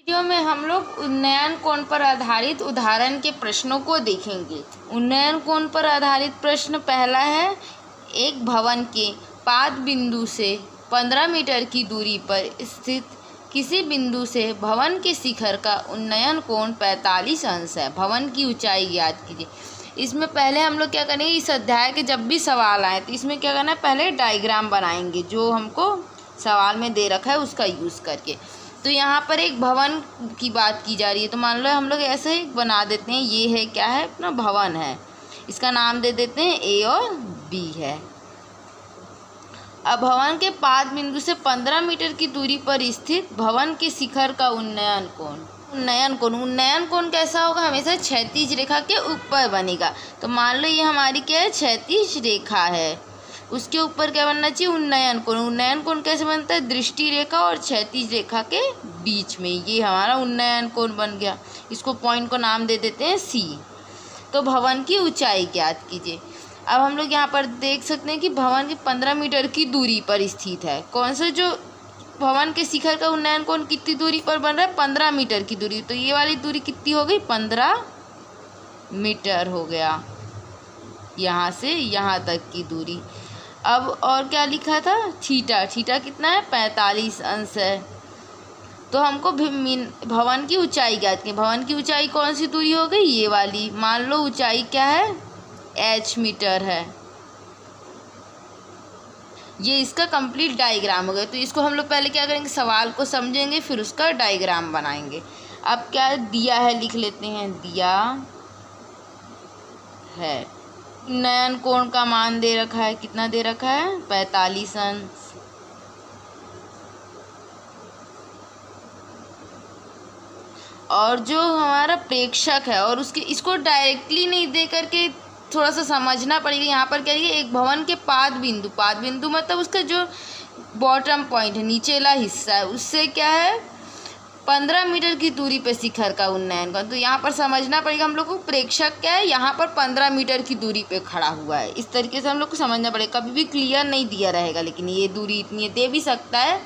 Video में हम लोग उन्नयन कोण पर आधारित उदाहरण के प्रश्नों को देखेंगे। उन्नयन कोण पर आधारित प्रश्न पहला है, एक भवन के पाद बिंदु से 15 मीटर की दूरी पर स्थित किसी बिंदु से भवन के शिखर का उन्नयन कोण 45 अंश है। भवन की ऊंचाई ज्ञात कीजिए। इसमें पहले हम लोग क्या करेंगे, इस अध्याय के जब भी सवाल आए तो इसमें क्या करना है, पहले डायग्राम बनाएंगे जो हमको सवाल में दे रखा है उसका यूज़ करके। तो यहाँ पर एक भवन की बात की जा रही है, तो मान लो हम लोग ऐसे ही बना देते हैं। ये है क्या है, अपना भवन है, इसका नाम दे देते हैं ए और बी है। अब भवन के पाद बिंदु से 15 मीटर की दूरी पर स्थित भवन के शिखर का उन्नयन कोण कैसा होगा, हमेशा क्षैतिज रेखा के ऊपर बनेगा। तो मान लो ये हमारी क्या है, क्षैतिज रेखा है, उसके ऊपर क्या बनना चाहिए, उन्नयन कोण कैसे बनता है, दृष्टि रेखा और क्षैतिज रेखा के बीच में, ये हमारा उन्नयन कोण बन गया। इसको पॉइंट को नाम दे देते हैं सी। तो भवन की ऊंचाई ज्ञात कीजिए। अब हम लोग यहाँ पर देख सकते हैं कि भवन की 15 मीटर की दूरी पर स्थित है। कौन सा, जो भवन के शिखर का उन्नयन कोण कितनी दूरी पर बन रहा है, 15 मीटर की दूरी। तो ये वाली दूरी कितनी हो गई, 15 मीटर हो गया, यहाँ से यहाँ तक की दूरी। अब और क्या लिखा था, थीटा कितना है, 45 अंश है। तो हमको भवन की ऊंचाई ज्ञात की। भवन की ऊंचाई कौन सी दूरी हो गई, ये वाली। मान लो ऊंचाई क्या है, h मीटर है। ये इसका कंप्लीट डायग्राम हो गया। तो इसको हम लोग पहले क्या करेंगे, सवाल को समझेंगे फिर उसका डायग्राम बनाएंगे। अब क्या दिया है, लिख लेते हैं। दिया है उन्नयन कोण का मान दे रखा है, कितना दे रखा है, 45 अंश। और जो हमारा प्रेक्षक है, और उसके इसको डायरेक्टली नहीं दे करके थोड़ा सा समझना पड़ेगा। यहाँ पर क्या है, एक भवन के पाद बिंदु मतलब उसका जो बॉटम पॉइंट है, नीचेला हिस्सा है, उससे क्या है, 15 मीटर की दूरी पे शिखर का उन्नयन कोण। तो यहाँ पर समझना पड़ेगा हम लोग को, प्रेक्षक क्या है, यहाँ पर 15 मीटर की दूरी पे खड़ा हुआ है। इस तरीके से हम लोग को समझना पड़ेगा। कभी भी क्लियर नहीं दिया रहेगा, लेकिन ये दूरी इतनी दे भी सकता है,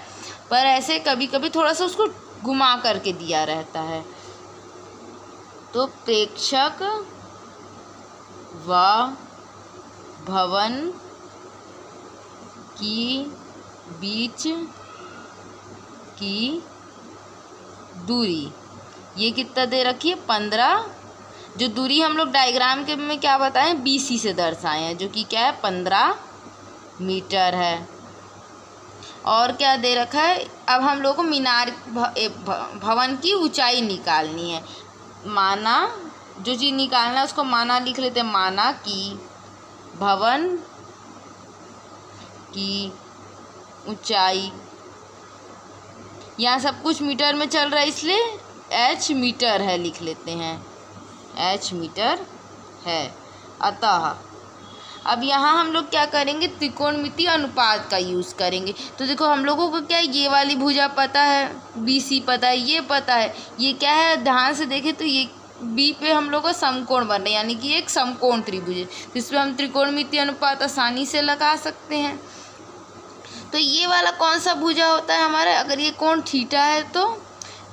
पर ऐसे कभी कभी थोड़ा सा उसको घुमा करके दिया रहता है। तो प्रेक्षक व भवन की बीच की दूरी, ये कितना दे रखी है, 15। जो दूरी हम लोग डायग्राम के में क्या बताएं, BC से दर्शाए हैं, जो कि क्या है, 15 मीटर है। और क्या दे रखा है, अब हम लोग को भवन की ऊंचाई निकालनी है। माना, जो चीज़ निकालना है उसको माना लिख लेते हैं। माना कि भवन की ऊंचाई, यहाँ सब कुछ मीटर में चल रहा है इसलिए h मीटर है, लिख लेते हैं, h मीटर है। अतः अब यहाँ हम लोग क्या करेंगे, त्रिकोणमितीय अनुपात का यूज़ करेंगे। तो देखो हम लोगों को क्या, ये वाली भुजा पता है, BC पता है, ये पता है, ये क्या है, ध्यान से देखें तो ये B पे हम लोग का समकोण बन रहा है, यानी कि एक समकोण त्रिभुज है, जिसपे हम त्रिकोणमितीय अनुपात आसानी से लगा सकते हैं। तो ये वाला कौन सा भुजा होता है हमारा, अगर ये कोण थीटा है तो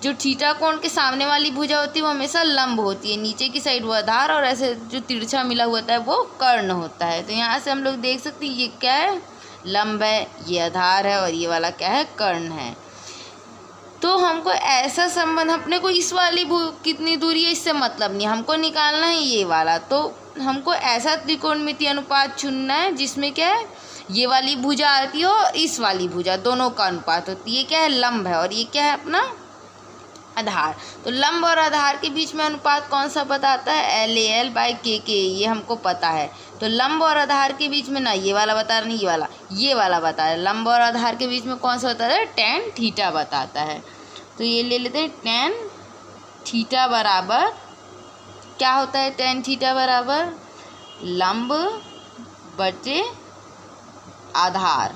जो थीटा कोण के सामने वाली भुजा होती है वो हमेशा लंब होती है, नीचे की साइड वो आधार, और ऐसे जो तिरछा मिला हुआ होता है वो कर्ण होता है। तो यहाँ से हम लोग देख सकते हैं ये क्या है, लंब है, ये आधार है, और ये वाला क्या है, कर्ण है। तो हमको ऐसा संबंध, अपने को इस वाली कितनी दूरी है इससे मतलब नहीं, हमको निकालना है ये वाला। तो हमको ऐसा त्रिकोणमितीय अनुपात चुनना है जिसमें क्या है, ये वाली भुजा आती है और इस वाली भुजा, दोनों का अनुपात होती है। ये क्या है, लंब है, और ये क्या है, अपना आधार। तो लंब और आधार के बीच में अनुपात कौन सा बताता है, LAL/KK, ये हमको पता है। तो लंब और आधार के बीच में ना ये वाला बता रहा, नहीं ये वाला बता रहा है। लंब और आधार के बीच में कौन सा बताता है, tan थीटा बताता है। तो ये ले लेते हैं, tan थीटा बराबर क्या होता है, tan थीटा बराबर लंब बटे आधार,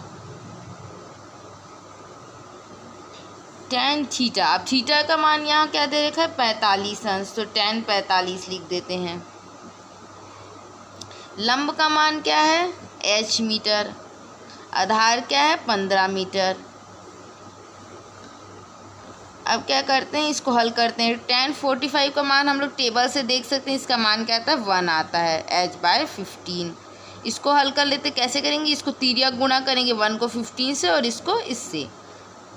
tan थीटा। अब थीटा का मान यहाँ क्या दे रखा है, 45 अंश, तो tan 45 लिख देते हैं। लंब का मान क्या है, h मीटर, आधार क्या है, 15 मीटर। अब क्या करते हैं, इसको हल करते हैं। tan 45 का मान हम लोग टेबल से देख सकते हैं, इसका मान क्या आता है 1 आता है h/15। इसको हल कर लेते, कैसे करेंगे, इसको तिर्यक गुणा करेंगे 1 को 15 से और इसको इससे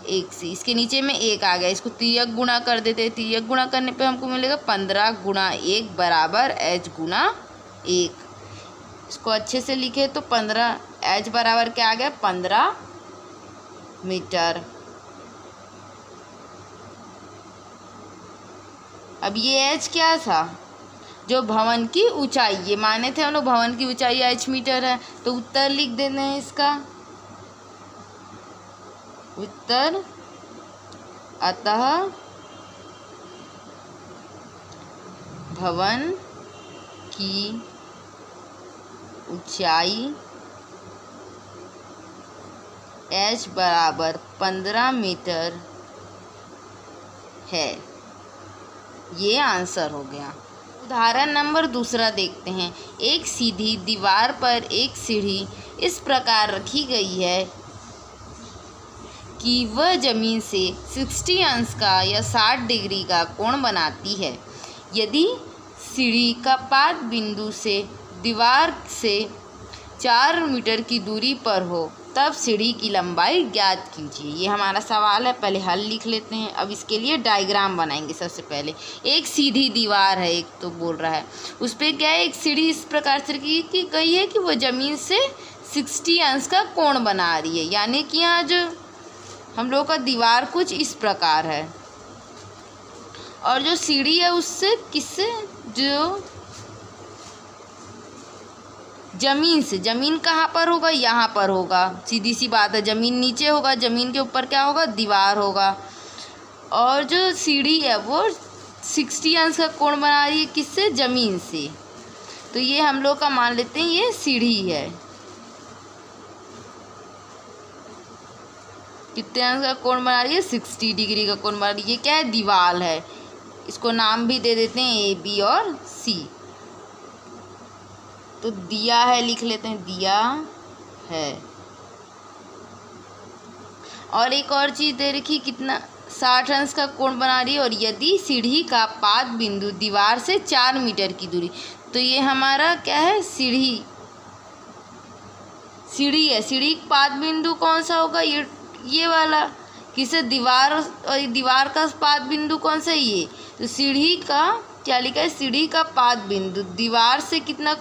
1 से, इसके नीचे में 1 आ गया, इसको तिर्यक गुणा कर देते हैं। तिर्यक गुणा करने पे हमको मिलेगा 15 गुणा 1 बराबर h गुणा 1। इसको अच्छे से लिखे तो 15 h बराबर क्या आ गया 15 मीटर। अब ये h क्या था, जो भवन की ऊंचाई, ये माने थे हम लोग भवन की ऊंचाई h मीटर है, तो उत्तर लिख देते हैं इसका। उत्तर अतः भवन की ऊंचाई h बराबर 15 मीटर है। ये आंसर हो गया। उदाहरण नंबर दूसरा देखते हैं। एक सीधी दीवार पर एक सीढ़ी इस प्रकार रखी गई है कि वह जमीन से 60 अंश का या 60 डिग्री का कोण बनाती है। यदि सीढ़ी का पाद बिंदु से दीवार से 4 मीटर की दूरी पर हो तब सीढ़ी की लंबाई ज्ञात कीजिए। ये हमारा सवाल है, पहले हल लिख लेते हैं। अब इसके लिए डायग्राम बनाएंगे। सबसे पहले एक सीधी दीवार है, एक तो बोल रहा है उस पर क्या है, एक सीढ़ी इस प्रकार से की गई है कि वो ज़मीन से 60 अंश का कोण बना रही है, यानी कि यहाँ जो हम लोग का दीवार कुछ इस प्रकार है और जो सीढ़ी है उससे किससे, जो जमीन से, जमीन कहाँ पर होगा, यहाँ पर होगा, सीधी सी बात है। जमीन नीचे होगा, जमीन के ऊपर क्या होगा, दीवार होगा, और जो सीढ़ी है वो 60 अंश का कोण बना रही है किससे, जमीन से। तो ये हम लोग का मान लेते हैं ये सीढ़ी है। कितने अंश का कोण बना रही है, 60 डिग्री का कोण बना रही है। ये क्या है, दीवार है। इसको नाम भी दे देते हैं ए, बी और सी। तो दिया है लिख लेते हैं, दिया है। और एक और चीज़ दे रखी, कितना 60 अंश का कोण बना रही है, और यदि सीढ़ी का पाद बिंदु दीवार से 4 मीटर की दूरी, तो ये हमारा क्या है, सीढ़ी है। सीढ़ी का पाद बिंदु कौन सा होगा, ये वाला, किसे, दीवार, और दीवार का पाद बिंदु कौन सा है, ये। तो सीढ़ी का क्या लिखा है, सीढ़ी का पाद बिंदु दीवार से कितनी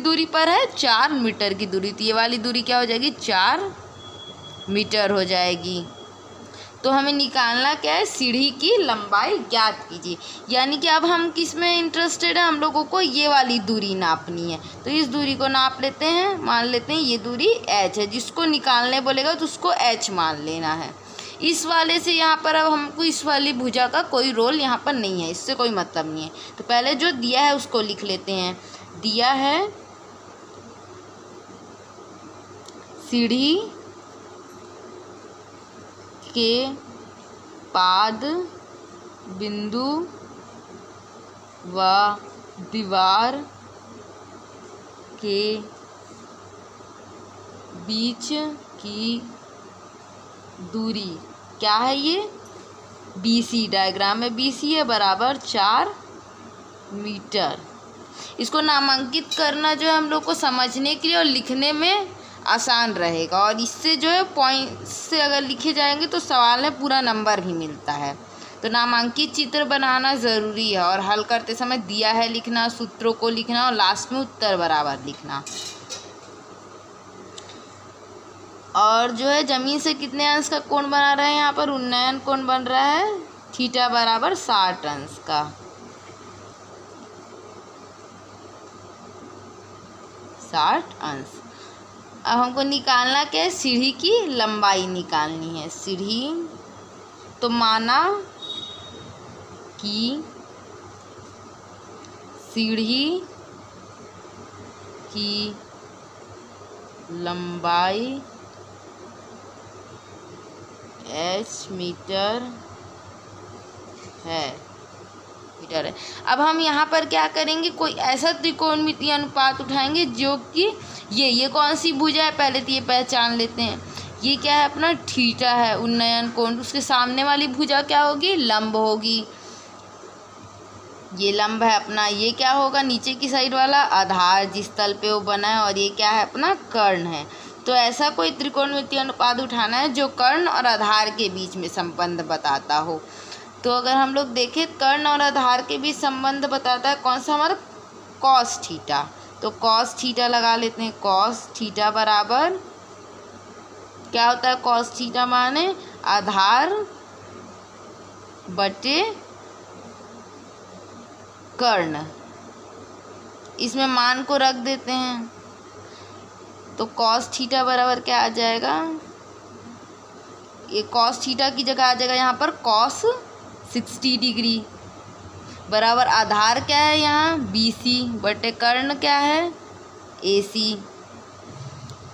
दूरी पर है, 4 मीटर की दूरी। तो ये वाली दूरी क्या हो जाएगी, 4 मीटर हो जाएगी। तो हमें निकालना क्या है, सीढ़ी की लंबाई ज्ञात कीजिए। यानी कि अब हम किस में इंटरेस्टेड है, हम लोगों को ये वाली दूरी नापनी है। तो इस दूरी को नाप लेते हैं, मान लेते हैं ये दूरी h है। जिसको निकालने बोलेगा तो उसको h मान लेना है। इस वाले से यहाँ पर अब हमको इस वाली भुजा का कोई रोल यहाँ पर नहीं है, इससे कोई मतलब नहीं है। तो पहले जो दिया है उसको लिख लेते हैं। दिया है सीढ़ी के पाद बिंदु व दीवार के बीच की दूरी क्या है, ये BC, डायग्राम में BC है बराबर 4 मीटर। इसको नामांकित करना जो है हम लोग को समझने के लिए और लिखने में आसान रहेगा, और इससे जो है पॉइंट से अगर लिखे जाएंगे तो सवाल में पूरा नंबर भी मिलता है। तो नामांकित चित्र बनाना ज़रूरी है, और हल करते समय दिया है लिखना, सूत्रों को लिखना, और लास्ट में उत्तर बराबर लिखना। और जो है ज़मीन से कितने अंश का कोण बना रहा है, यहाँ पर उन्नयन कोण बन रहा है, थीटा बराबर 60 अंश का। 60 अंश। अब हमको निकालना क्या है, सीढ़ी की लंबाई निकालनी है। सीढ़ी, तो माना कि सीढ़ी की लंबाई h मीटर है। अब हम यहाँ पर क्या करेंगे, कोई ऐसा त्रिकोणमितीय अनुपात उठाएंगे जो कि ये कौन सी भुजा है, पहले तो ये पहचान लेते हैं। ये क्या है अपना थीटा है उन्नयन कोण, उसके सामने वाली भुजा क्या होगी, लंब होगी। ये लंब है अपना, ये क्या होगा नीचे की साइड वाला आधार जिस तल पे वो बना है, और ये क्या है अपना कर्ण है। तो ऐसा कोई त्रिकोणमितीय अनुपात उठाना है जो कर्ण और आधार के बीच में संबंध बताता हो। तो अगर हम लोग देखें कर्ण और आधार के बीच संबंध बताता है कौन सा, हमारा कॉस थीटा। तो कॉस थीटा लगा लेते हैं। कॉस थीटा बराबर क्या होता है, कॉस थीटा माने आधार बटे कर्ण। इसमें मान को रख देते हैं तो कॉस थीटा बराबर क्या आ जाएगा, ये कॉस थीटा की जगह आ जाएगा यहाँ पर कॉस 60 डिग्री बराबर आधार क्या है यहाँ BC बटे कर्ण क्या है AC।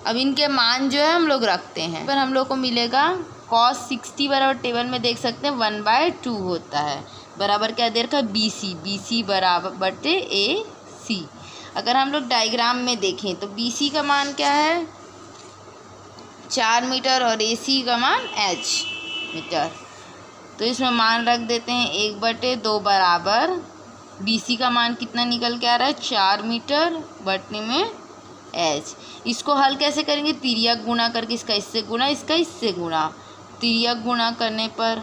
अब इनके मान जो है हम लोग रखते हैं, पर हम लोग को मिलेगा कॉस 60 बराबर टेबल में देख सकते हैं 1/2 होता है, बराबर क्या दे रखा है BC बराबर बटे AC। अगर हम लोग डायग्राम में देखें तो BC का मान क्या है 4 मीटर और AC का मान H मीटर। तो इसमें मान रख देते हैं 1/2 बराबर BC का मान कितना निकल के आ रहा है 4 मीटर बटने में H। इसको हल कैसे करेंगे, तिर्यक गुणा करके, इसका इससे गुणा इसका इससे गुणा, तिर्यक गुणा करने पर।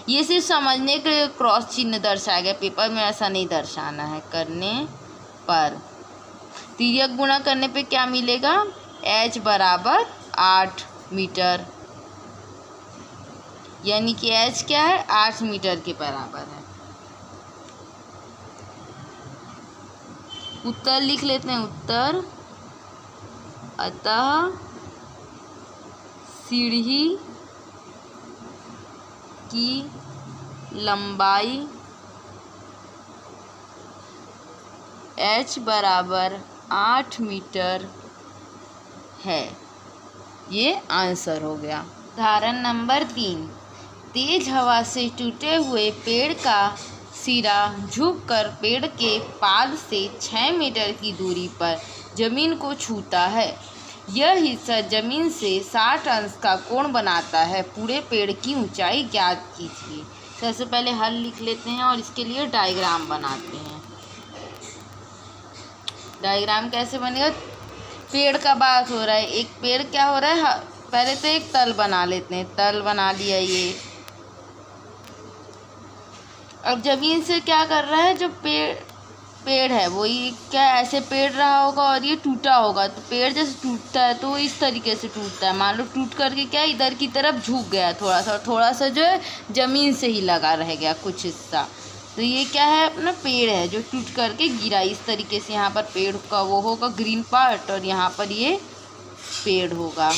ये सिर्फ समझने के लिए क्रॉस चिन्ह दर्शाया गया, पेपर में ऐसा नहीं दर्शाना है। करने पर तिर्यक गुणा करने पे क्या मिलेगा, H बराबर 8 मीटर, यानी कि H क्या है 8 मीटर के बराबर है। उत्तर लिख लेते हैं। उत्तर अतः सीढ़ी की लंबाई H बराबर 8 मीटर है। ये आंसर हो गया। उदाहरण नंबर 3, तेज हवा से टूटे हुए पेड़ का सिरा झुककर पेड़ के पाद से 6 मीटर की दूरी पर जमीन को छूता है। यह हिस्सा जमीन से 60 अंश का कोण बनाता है। पूरे पेड़ की ऊंचाई ज्ञात कीजिए। सबसे पहले हल लिख लेते हैं और इसके लिए डायग्राम बनाते हैं। डायग्राम कैसे बनेगा, पेड़ का बात हो रहा है, एक पेड़ क्या हो रहा है, पहले तो एक तल बना लेते हैं। तल बना लिया ये। अब जमीन से क्या कर रहा है, जो पेड़ है वो ये क्या ऐसे पेड़ रहा होगा और ये टूटा होगा। तो पेड़ जैसे टूटता है तो इस तरीके से टूटता है। मान लो टूट करके क्या इधर की तरफ झुक गया थोड़ा सा जो है जमीन से ही लगा रह गया कुछ हिस्सा। तो ये क्या है अपना पेड़ है जो टूट करके गिरा। इस तरीके से यहाँ पर पेड़ का वो होगा ग्रीन पार्ट और यहाँ पर ये पेड़ होगा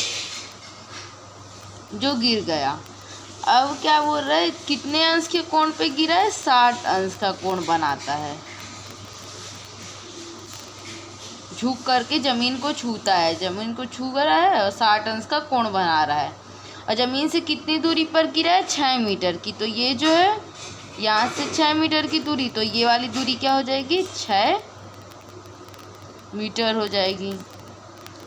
जो गिर गया। अब क्या बोल रहा है, कितने अंश के कोण पे गिरा है, 60 अंश का कोण बनाता है। झुक करके जमीन को छूता है, जमीन को छू रहा है और 60 अंश का कोण बना रहा है। और ज़मीन से कितनी दूरी पर गिरा है, 6 मीटर की। तो ये जो है यहाँ से 6 मीटर की दूरी, तो ये वाली दूरी क्या हो जाएगी, 6 मीटर हो जाएगी।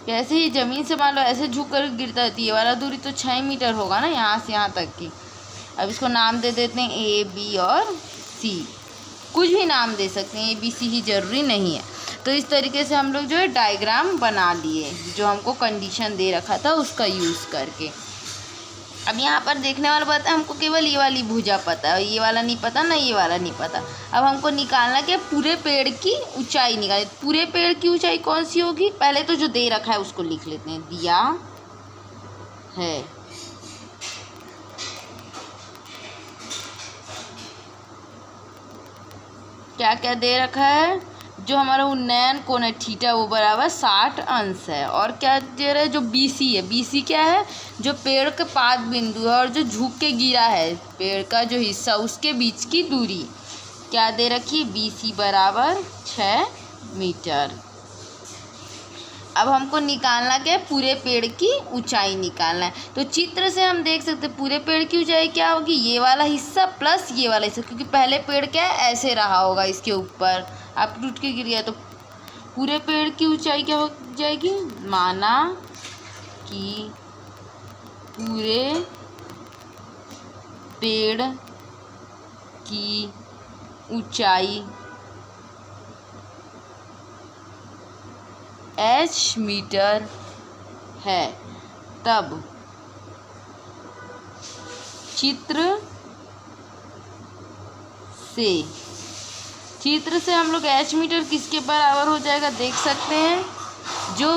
कैसे ही ज़मीन से मान लो ऐसे झुक कर गिरता है तो ये वाला दूरी तो 6 मीटर होगा ना, यहाँ से यहाँ तक की। अब इसको नाम दे देते हैं A, B और C। कुछ भी नाम दे सकते हैं, ABC ही ज़रूरी नहीं है। तो इस तरीके से हम लोग जो है डायग्राम बना लिए, जो हमको कंडीशन दे रखा था उसका यूज़ करके। अब यहाँ पर देखने वाला बात है, हमको केवल ये वाली भुजा पता है, ये वाला नहीं पता ना ये वाला नहीं पता। अब हमको निकालना क्या, पूरे पेड़ की ऊंचाई निकालनी। पूरे पेड़ की ऊंचाई कौन सी होगी, पहले तो जो दे रखा है उसको लिख लेते हैं। दिया है क्या क्या दे रखा है, जो हमारा उन्नयन कोण है थीटा वो बराबर 60 अंश है। और क्या दे रहा है, जो BC है, BC क्या है, जो पेड़ के पाद बिंदु है और जो झुक के गिरा है पेड़ का जो हिस्सा उसके बीच की दूरी क्या दे रखी, BC बराबर 6 मीटर। अब हमको निकालना क्या है, पूरे पेड़ की ऊंचाई निकालना है। तो चित्र से हम देख सकते हैं पूरे पेड़ की ऊंचाई क्या होगी, ये वाला हिस्सा प्लस ये वाला हिस्सा, क्योंकि पहले पेड़ क्या है ऐसे रहा होगा इसके ऊपर, अब टूट के गिर गया। तो पूरे पेड़ की ऊंचाई क्या हो जाएगी, माना कि पूरे पेड़ की ऊंचाई h मीटर है, तब चित्र से हम लोग h मीटर किसके बराबर हो जाएगा देख सकते हैं, जो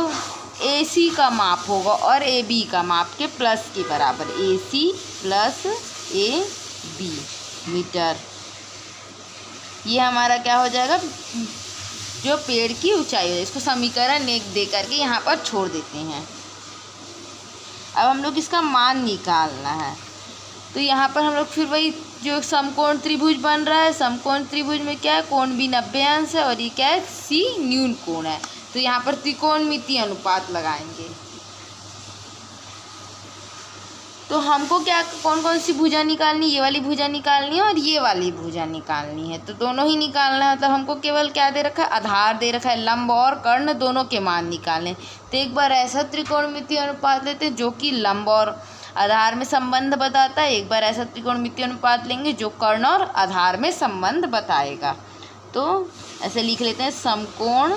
AC का माप होगा और AB का माप के प्लस के बराबर, AC प्लस AB मीटर। ये हमारा क्या हो जाएगा, जो पेड़ की ऊंचाई है। इसको समीकरण 1 दे करके यहाँ पर छोड़ देते हैं। अब हम लोग इसका मान निकालना है, तो यहाँ पर हम लोग फिर वही जो समकोण त्रिभुज बन रहा है, समकोण त्रिभुज में क्या है, कोण भी 90 अंश है और ये क्या है, C न्यून कोण है। तो यहाँ पर त्रिकोणमितीय अनुपात लगाएंगे। तो हमको क्या कौन कौन सी भुजा निकालनी, ये वाली भुजा निकालनी है और ये वाली भुजा निकालनी है। तो दोनों ही निकालना है। तो हमको केवल क्या दे रखा है, आधार दे रखा है, लंब और कर्ण दोनों के मान निकालने। तो एक बार ऐसा त्रिकोणमितीय अनुपात लेते हैं जो कि लंब और आधार में संबंध बताता है, एक बार ऐसा त्रिकोणमितीय अनुपात लेंगे जो कर्ण और आधार में संबंध बताएगा। तो ऐसे लिख लेते हैं, समकोण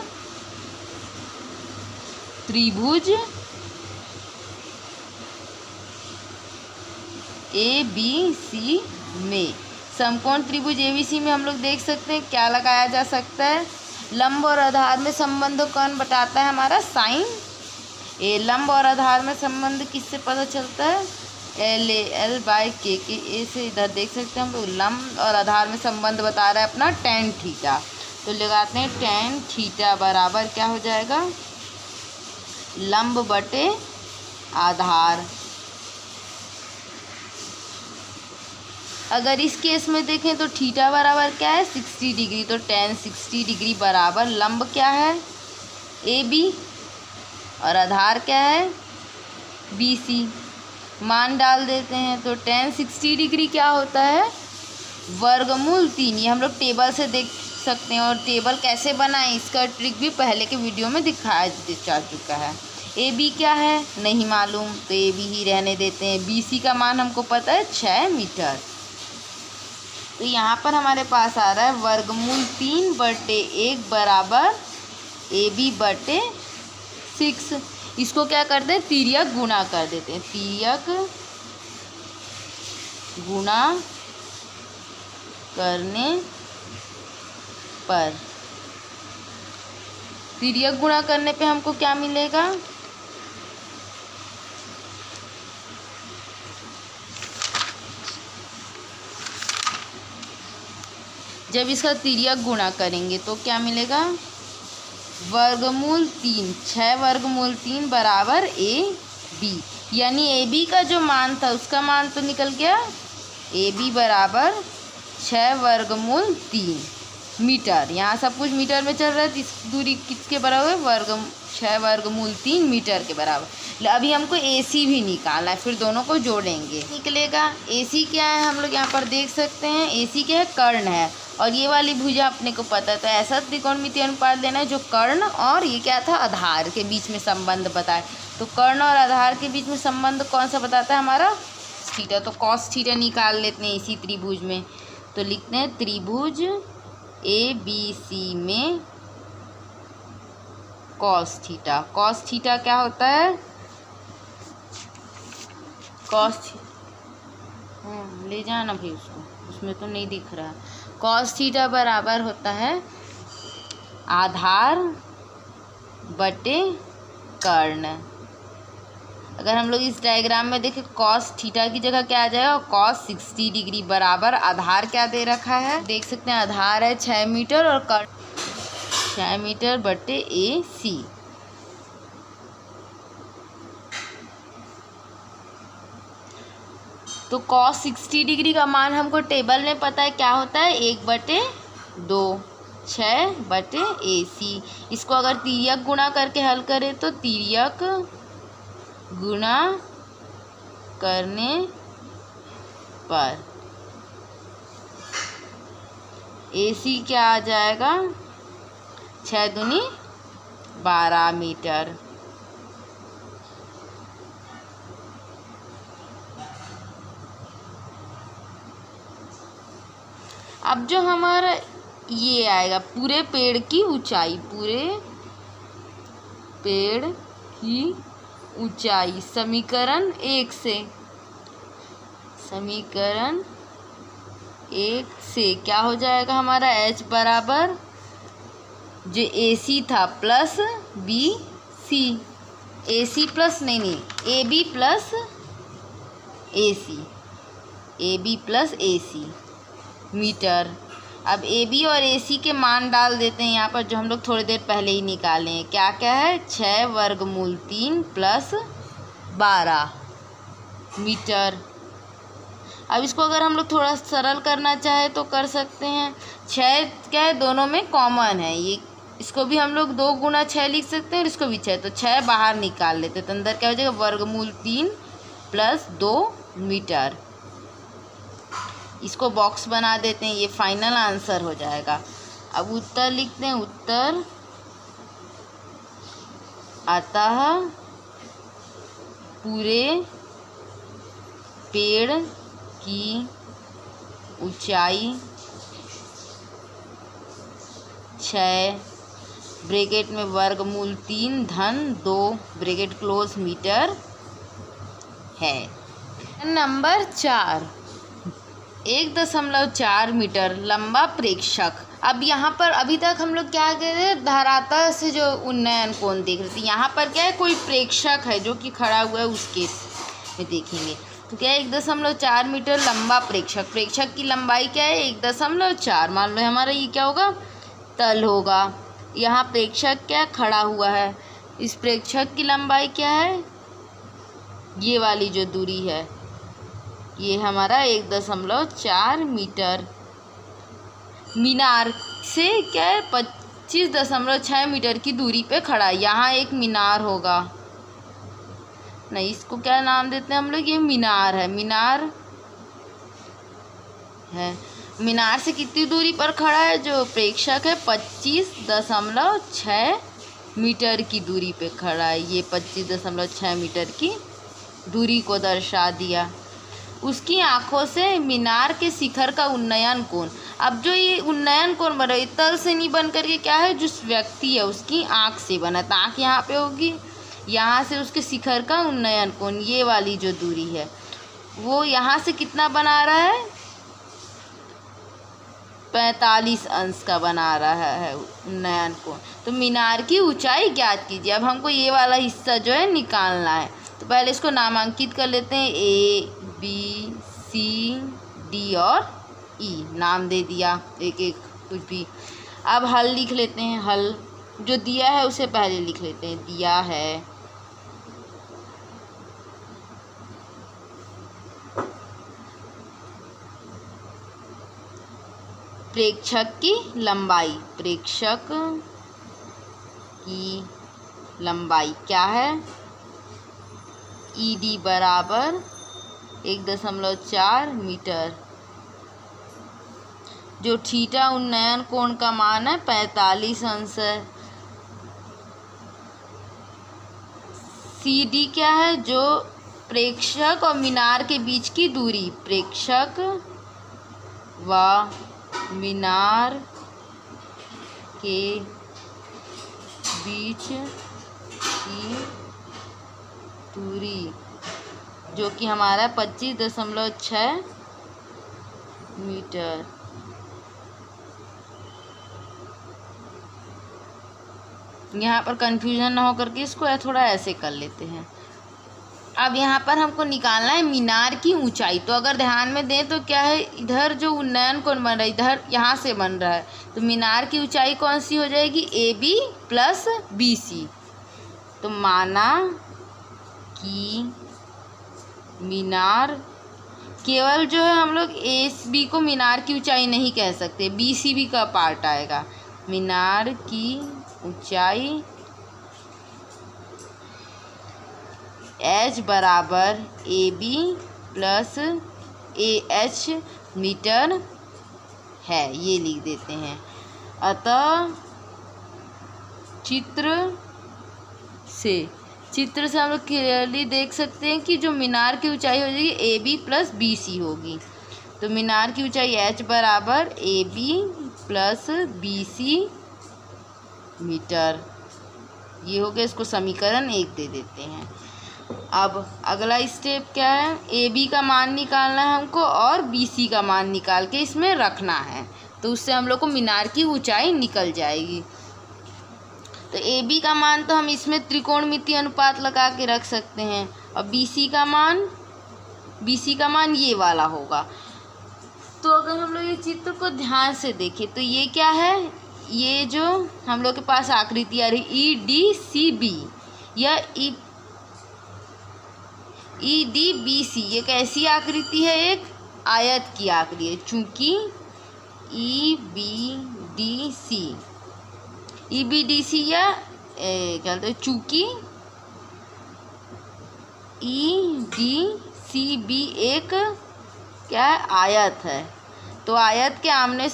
त्रिभुज ABC में, समकोण त्रिभुज ABC में हम लोग देख सकते हैं क्या लगाया जा सकता है, लंब और आधार में संबंध कौन बताता है, हमारा साइन ए। लंब और आधार में संबंध किससे पता चलता है, LA/L/K के ए से। इधर देख सकते हैं हम लोग लंब और आधार में संबंध बता रहा है अपना tan थीटा। तो लगाते हैं tan थीटा बराबर क्या हो जाएगा, लंब बटे आधार। अगर इस केस में देखें तो थीटा बराबर क्या है, 60 डिग्री। तो tan 60 डिग्री बराबर लंब क्या है, AB, और आधार क्या है, BC। मान डाल देते हैं। तो tan 60 डिग्री क्या होता है, वर्गमूल 3। ये हम लोग टेबल से देख सकते हैं, और टेबल कैसे बनाएं इसका ट्रिक भी पहले के वीडियो में दिखाया जा चुका है। AB क्या है नहीं मालूम, तो AB ही रहने देते हैं। BC का मान हमको पता है 6 मीटर। तो यहाँ पर हमारे पास आ रहा है वर्गमूल 3/1 बराबर AB बटे 6। इसको क्या करते हैं, तिर्यक गुणा कर देते हैं। तिर्यक गुणा करने पर, तिर्यक गुणा करने पे हमको क्या मिलेगा, जब इसका तिर्यक गुणा करेंगे तो क्या मिलेगा, वर्गमूल 3, 6 वर्गमूल 3 बराबर AB। यानी AB का जो मान था उसका मान तो निकल गया, AB बराबर 6 वर्गमूल 3 मीटर। यहाँ सब कुछ मीटर में चल रहा है, इस दूरी किसके बराबर, 6 वर्गमूल 3 मीटर के बराबर। अभी हमको AC भी निकालना है, फिर दोनों को जोड़ेंगे, निकलेगा। AC क्या है हम लोग यहाँ पर देख सकते हैं, AC क्या है, कर्ण है, और ये वाली भुजा अपने को पता है। तो ऐसा त्रिकोणमितीय अनुपात लेना है जो कर्ण और ये क्या था, आधार के बीच में संबंध बताए। तो कर्ण और आधार के बीच में संबंध कौन सा बताता है, हमारा थीटा। तो कॉस थीटा निकाल लेते हैं इसी त्रिभुज में। तो लिखते हैं त्रिभुज ABC में कॉस थीटा। कॉस थीटा क्या होता है, कॉस ले जाना भाई उसको, उसमें तो नहीं दिख रहा। कॉस थीटा बराबर होता है आधार बटे कर्ण। अगर हम लोग इस डायग्राम में देखें, कॉस थीटा की जगह क्या आ जाएगा, कॉस 60 डिग्री बराबर आधार क्या दे रखा है, देख सकते हैं आधार है 6 मीटर और कर्ण 6 मीटर बटे AC। तो कॉस 60 डिग्री का मान हमको टेबल में पता है क्या होता है, 1/2, 6/AC। इसको अगर तिर्यक गुणा करके हल करें तो तिर्यक गुणा करने पर AC क्या आ जाएगा, 6 दूनी 12 मीटर। अब जो हमारा ये आएगा पूरे पेड़ की ऊंचाई, पूरे पेड़ की ऊंचाई समीकरण 1 से, समीकरण 1 से क्या हो जाएगा हमारा h बराबर जो AC था प्लस BC, AC प्लस नहीं AB plus AC, AB plus AC metre. अब AB और AC के मान डाल देते हैं यहाँ पर, जो हम लोग थोड़ी देर पहले ही निकाले हैं। क्या क्या है, 6 वर्गमूल 3 प्लस 12 मीटर। अब इसको अगर हम लोग थोड़ा सरल करना चाहे तो कर सकते हैं। 6 क्या है, दोनों में कॉमन है, ये इसको भी हम लोग 2 गुना 6 लिख सकते हैं और इसको भी 6, तो 6 बाहर निकाल लेते तो अंदर क्या हो जाएगा, वर्गमूल 3 प्लस 2 मीटर। इसको बॉक्स बना देते हैं, ये फाइनल आंसर हो जाएगा। अब उत्तर लिखते हैं, उत्तर अतः पूरे पेड़ की ऊंचाई 6 ब्रैकेट में वर्गमूल 3 धन 2 ब्रैकेट क्लोज मीटर है। नंबर 4, 1.4 मीटर लंबा प्रेक्षक। अब यहाँ पर अभी तक हम लोग क्या कह रहे थे, धरातल से जो उन्नयन कोण देख रहे थे, यहाँ पर क्या है, कोई प्रेक्षक है जो कि खड़ा हुआ है, उसके में देखेंगे तो क्या है 1.4 मीटर लंबा प्रेक्षक। प्रेक्षक की लंबाई क्या है, 1.4। मान लो हमारा ये क्या होगा, तल होगा। यहाँ प्रेक्षक क्या खड़ा हुआ है, इस प्रेक्षक की लंबाई क्या है, ये वाली जो दूरी है ये हमारा 1.4 मीटर। मीनार से क्या है 25.6 मीटर की दूरी पे खड़ा है। यहाँ एक मीनार होगा, नहीं इसको क्या नाम देते हैं हम लोग, ये मीनार है, मीनार है। मीनार से कितनी दूरी पर खड़ा है जो प्रेक्षक है, 25.6 मीटर की दूरी पे खड़ा है। ये 25.6 मीटर की दूरी को दर्शा दिया। उसकी आंखों से मीनार के शिखर का उन्नयन कोण। अब जो ये उन्नयन कोण बना, तल से नहीं बन करके क्या है, जिस व्यक्ति है उसकी आंख से बना, तो आंख यहाँ पे होगी, यहाँ से उसके शिखर का उन्नयन कोण, ये वाली जो दूरी है वो यहाँ से कितना बना रहा है, 45 अंश का बना रहा है उन्नयन कोण। तो मीनार की ऊंचाई ज्ञात कीजिए। अब हमको ये वाला हिस्सा जो है निकालना है, तो पहले इसको नामांकित कर लेते हैं, A B C D और E नाम दे दिया एक एक कुछ भी। अब हल लिख लेते हैं, हल जो दिया है उसे पहले लिख लेते हैं। दिया है प्रेक्षक की लंबाई, प्रेक्षक की लंबाई क्या है, ED बराबर 1.4 मीटर। जो थीटा उन्नयन कोण का मान है 45 अंश है। CD क्या है, जो प्रेक्षक और मीनार के बीच की दूरी, प्रेक्षक व मीनार के बीच की दूरी जो कि हमारा 25.6 मीटर। यहाँ पर कंफ्यूजन ना हो करके इसको थोड़ा ऐसे कर लेते हैं। अब यहाँ पर हमको निकालना है मीनार की ऊंचाई। तो अगर ध्यान में दें तो क्या है, इधर जो उन्नयन कोण बन रहा है इधर यहाँ से बन रहा है, तो मीनार की ऊंचाई कौन सी हो जाएगी, AB प्लस BC। तो माना कि मीनार केवल जो है हम लोग AB को मीनार की ऊंचाई नहीं कह सकते, BC भी का पार्ट आएगा। मीनार की ऊंचाई H बराबर AB प्लस AH मीटर है, ये लिख देते हैं। अतः चित्र से हम लोग क्लियरली देख सकते हैं कि जो मीनार की ऊंचाई हो जाएगी AB प्लस BC होगी। तो मीनार की ऊंचाई h बराबर AB प्लस BC मीटर। ये हो गया, इसको समीकरण 1 दे देते हैं। अब अगला स्टेप क्या है, AB का मान निकालना है हमको और BC का मान निकाल के इसमें रखना है, तो उससे हम लोग को मीनार की ऊंचाई निकल जाएगी। तो AB का मान तो हम इसमें त्रिकोणमितीय अनुपात लगा के रख सकते हैं, और BC का मान ये वाला होगा। तो अगर हम लोग ये चित्र को ध्यान से देखें तो ये क्या है, ये जो हम लोग के पास आकृति आ रही EDCB या EDBC, ये कैसी आकृति है, एक आयत की आकृति है। चूंकि EBDC या क्या बोलते हैं, चूंकि EDCB एक क्या है, आयत है। तो आयत के आमने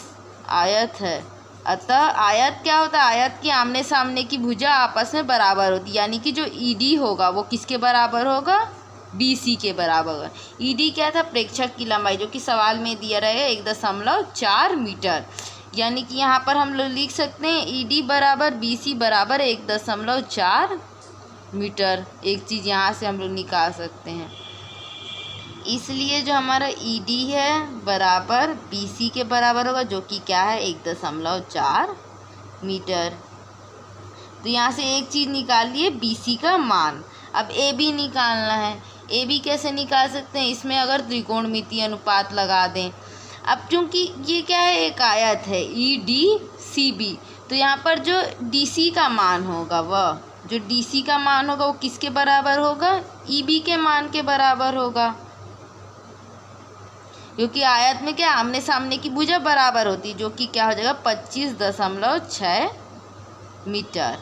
आयत है, अतः आयत क्या होता है, आयत की आमने सामने की भुजा आपस में बराबर होती है, यानी कि जो ED होगा वो किसके बराबर होगा, BC के बराबर होगा। ED क्या था, प्रेक्षक की लंबाई, जो कि सवाल में दिया रहे 1.4 मीटर, यानी कि यहाँ पर हम लोग लिख सकते हैं ED बराबर BC बराबर 1.4 मीटर। एक चीज़ यहाँ से हम लोग निकाल सकते हैं, इसलिए जो हमारा ED है बराबर BC के बराबर होगा, जो कि क्या है 1.4 मीटर। तो यहाँ से एक चीज़ निकाल लिए BC का मान। अब AB निकालना है। AB कैसे निकाल सकते हैं, इसमें अगर त्रिकोणमितीय अनुपात लगा दें। अब चूंकि ये क्या है, एक आयत है EDCB, तो यहाँ पर जो DC का मान होगा वो किसके बराबर होगा, EB के मान के बराबर होगा, क्योंकि आयत में क्या आमने सामने की भुजा बराबर होती है, जो कि क्या हो जाएगा 25.6 मीटर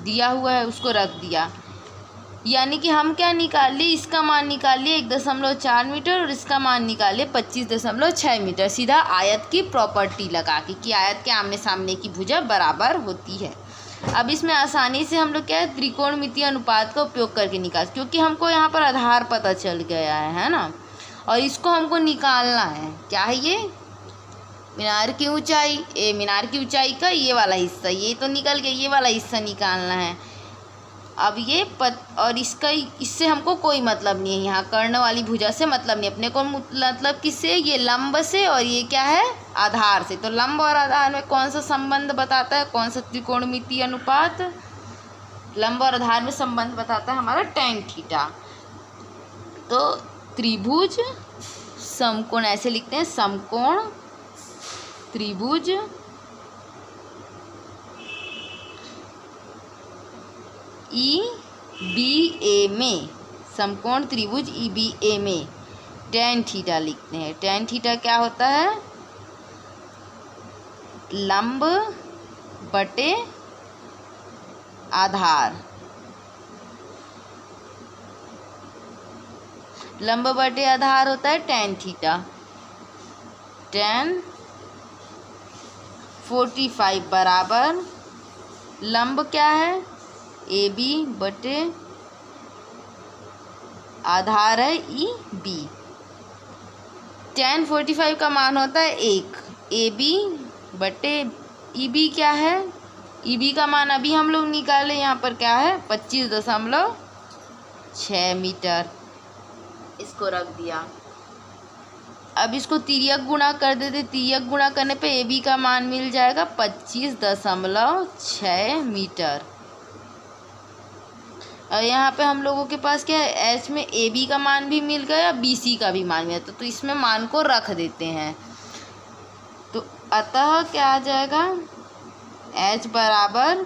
दिया हुआ है, उसको रख दिया। यानी कि हम क्या निकाल लिए, इसका मान निकाल लिए 1.4 मीटर और इसका मान निकाल लिए 25.6 मीटर, सीधा आयत की प्रॉपर्टी लगा के कि आयत के आमने सामने की भुजा बराबर होती है। अब इसमें आसानी से हम लोग क्या है, त्रिकोणमितीय अनुपात का उपयोग करके निकाल, क्योंकि हमको यहाँ पर आधार पता चल गया है ना, और इसको हमको निकालना है। क्या है ये, मीनार की ऊंचाई। मीनार की ऊंचाई का ये वाला हिस्सा, ये तो निकल गया, ये वाला हिस्सा निकालना है। अब ये और इससे हमको कोई मतलब नहीं है, यहाँ कर्ण वाली भुजा से मतलब नहीं, अपने को मतलब किससे, ये लंब से, और ये क्या है, आधार से। तो लंब और आधार में कौन सा संबंध बताता है, कौन सा त्रिकोणमितीय अनुपात, लंब और आधार में संबंध बताता है हमारा tan थीटा। तो त्रिभुज समकोण ऐसे लिखते हैं, समकोण त्रिभुज EBA में, समकोण त्रिभुज EBA में tan थीटा लिखते हैं। tan थीटा क्या होता है, लंब बटे आधार, लंब बटे आधार होता है tan थीटा। tan 45 बराबर लंब क्या है, AB बटे आधार है EB। tan 45 का मान होता है 1, AB बटे EB क्या है, EB का मान अभी हम लोग निकाले, यहाँ पर क्या है 25.6 मीटर, इसको रख दिया। अब इसको तिर्यक गुणा कर देते, तिर्यक गुणा करने पे AB का मान मिल जाएगा 25.6 मीटर। और यहाँ पे हम लोगों के पास क्या है, H में AB का मान भी मिल गया, BC का भी मान मिला, तो इसमें मान को रख देते हैं। तो अतः क्या आ जाएगा, H बराबर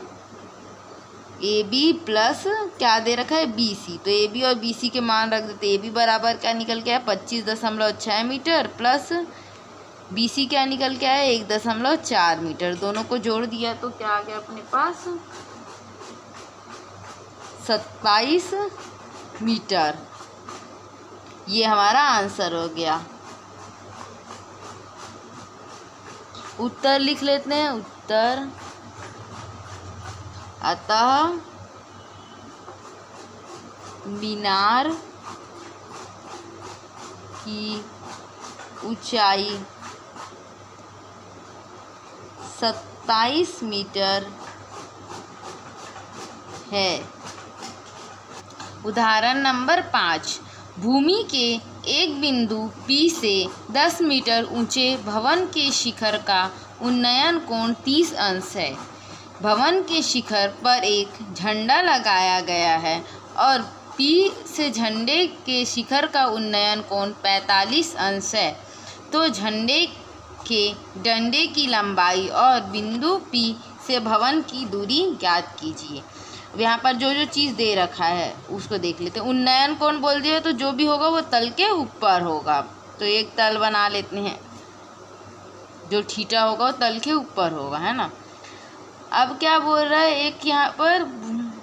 AB प्लस क्या दे रखा है BC, तो AB और BC के मान रख देते। AB बराबर क्या निकल के आया 25.6 मीटर प्लस BC क्या निकल के आया 1.4 मीटर, दोनों को जोड़ दिया तो क्या आ गया अपने पास 27 मीटर। ये हमारा आंसर हो गया। उत्तर लिख लेते हैं, उत्तर अतः मीनार की ऊंचाई 27 मीटर है। उदाहरण नंबर 5, भूमि के एक बिंदु P से 10 मीटर ऊंचे भवन के शिखर का उन्नयन कोण 30 अंश है। भवन के शिखर पर एक झंडा लगाया गया है और P से झंडे के शिखर का उन्नयन कोण 45 अंश है। तो झंडे के डंडे की लंबाई और बिंदु P से भवन की दूरी ज्ञात कीजिए। अब यहाँ पर जो जो चीज़ दे रखा है उसको देख लेते हैं। उन्नयन कोण बोल दिया तो जो भी होगा वो तल के ऊपर होगा, तो एक तल बना लेते हैं। जो थीटा होगा वो तल के ऊपर होगा, है ना। अब क्या बोल रहा है, एक यहाँ पर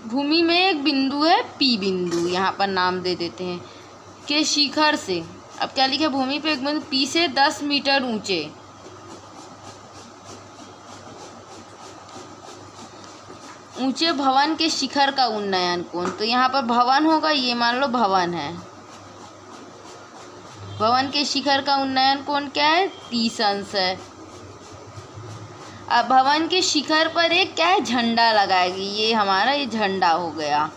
भूमि में एक बिंदु है P बिंदु, यहाँ पर नाम दे देते हैं, के शिखर से। अब क्या लिखा, भूमि पे एक बिंदु P से 10 मीटर ऊंचे भवन के शिखर का उन्नयन कोण। तो यहाँ पर भवन होगा, ये मान लो भवन है। भवन के शिखर का उन्नयन कोण क्या है, 30 अंश है। अब भवन के शिखर पर एक क्या है, झंडा लगाएगी, ये हमारा ये झंडा हो गया।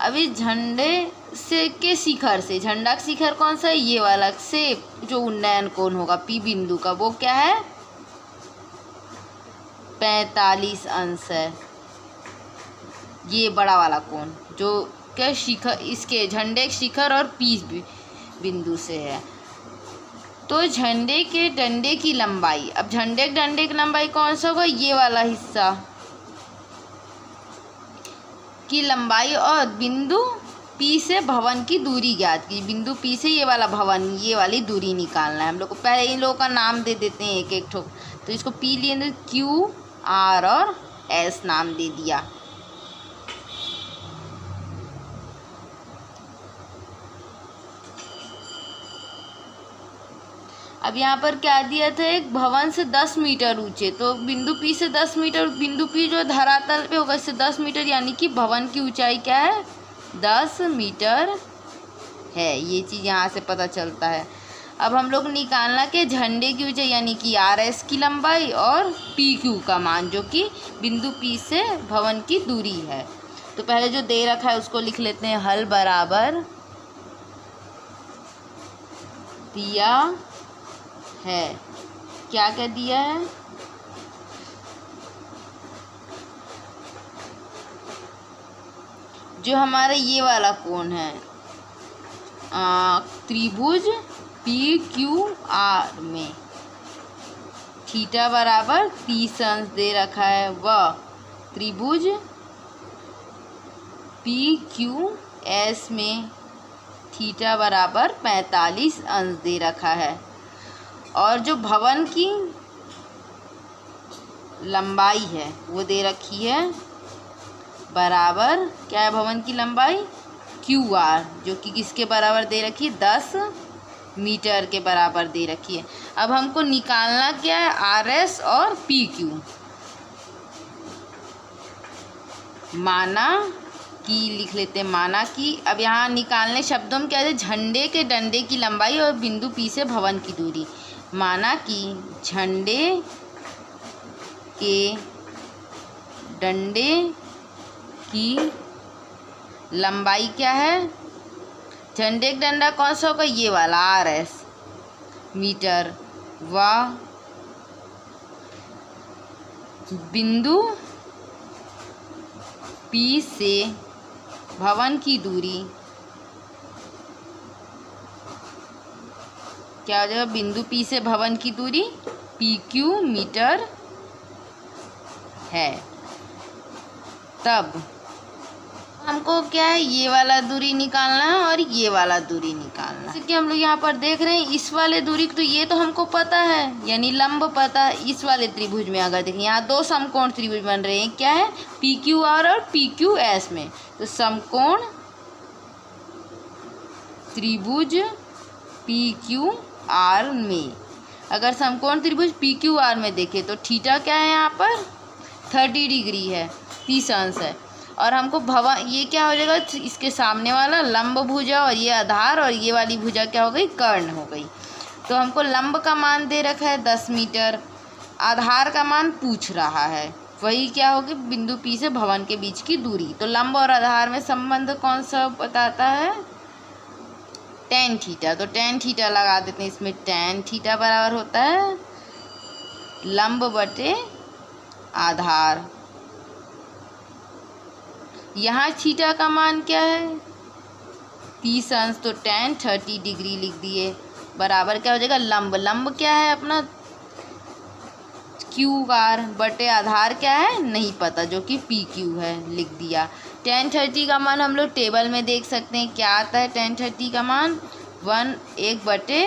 अब इस झंडे से के शिखर से, झंडा का शिखर कौन सा है, ये वाला, से जो उन्नयन कोण होगा P बिंदु का वो क्या है, 45 अंश है। ये बड़ा वाला कोण जो क्या शिखर, इसके झंडे के शिखर और P बिंदु से है। तो झंडे के डंडे की लंबाई, अब झंडे के डंडे की लंबाई कौन सा होगा, ये वाला हिस्सा की लंबाई और बिंदु P से भवन की दूरी ज्ञात की। बिंदु P से ये वाला भवन, ये वाली दूरी निकालना है हम लोग को। पहले इन लोगों का नाम दे देते हैं एक एक ठोक। तो इसको P लिए तो Q, R और S नाम दे दिया। अब यहाँ पर क्या दिया था, एक भवन से 10 मीटर ऊंचे, तो बिंदु P से 10 मीटर, बिंदु P जो धरातल पे होगा इससे 10 मीटर, यानी कि भवन की ऊंचाई क्या है, 10 मीटर है। ये चीज़ यहाँ से पता चलता है। अब हम लोग निकालना कि झंडे की ऊंचाई यानी कि RS की लंबाई और PQ का मान, जो कि बिंदु P से भवन की दूरी है। तो पहले जो दे रखा है उसको लिख लेते हैं, हल बराबर दिया है, क्या क्या दिया है, जो हमारा ये वाला कोण है त्रिभुज PQR में थीटा बराबर 30 अंश दे रखा है, वह त्रिभुज PQS में थीटा बराबर 45 अंश दे रखा है। और जो भवन की लंबाई है वो दे रखी है बराबर, क्या है भवन की लंबाई, QR, जो कि किसके बराबर दे रखी है, 10 मीटर के बराबर दे रखी है। अब हमको निकालना क्या है, RS और PQ। माना कि लिख लेते हैं, माना कि। अब यहाँ निकालने शब्दों में क्या है, झंडे के डंडे की लंबाई और बिंदु P से भवन की दूरी। माना कि झंडे के डंडे की लंबाई क्या है, झंडे का डंडा कौन सा होगा, ये वाला RS मीटर, व बिंदु P से भवन की दूरी क्या हो जाएगा, बिंदु P से भवन की दूरी PQ मीटर है। तब हमको क्या है, ये वाला दूरी निकालना है और ये वाला दूरी निकालना है। जैसे कि हम लोग यहाँ पर देख रहे हैं, इस वाले दूरी तो ये तो हमको पता है, यानी लंब पता है। इस वाले त्रिभुज में अगर देखें, यहाँ दो समकोण त्रिभुज बन रहे हैं, क्या है, PQR और PQS में। तो समकोण त्रिभुज PQR में, अगर समकोण त्रिभुज PQR में देखें तो थीटा क्या है, यहाँ पर 30 डिग्री है, 30 अंश है। और हमको भवन, ये क्या हो जाएगा, इसके सामने वाला लंब भुजा और ये आधार और ये वाली भुजा क्या हो गई, कर्ण हो गई। तो हमको लंब का मान दे रखा है 10 मीटर, आधार का मान पूछ रहा है, वही क्या होगी, बिंदु P से भवन के बीच की दूरी। तो लंब और आधार में संबंध कौन सा बताता है, tan थीटा। तो tan थीटा लगा देते हैं इसमें। tan थीटा बराबर होता है लंब बटे आधार। यहाँ थीटा का मान क्या है, 30 अंश, तो tan 30 डिग्री लिख दिए, बराबर क्या हो जाएगा, लंब, लंब क्या है अपना क्यू आर, बटे आधार क्या है नहीं पता, जो कि पी क्यू है, लिख दिया। tan 30 का मान हम लोग टेबल में देख सकते हैं, क्या आता है tan 30 का मान, 1 बटे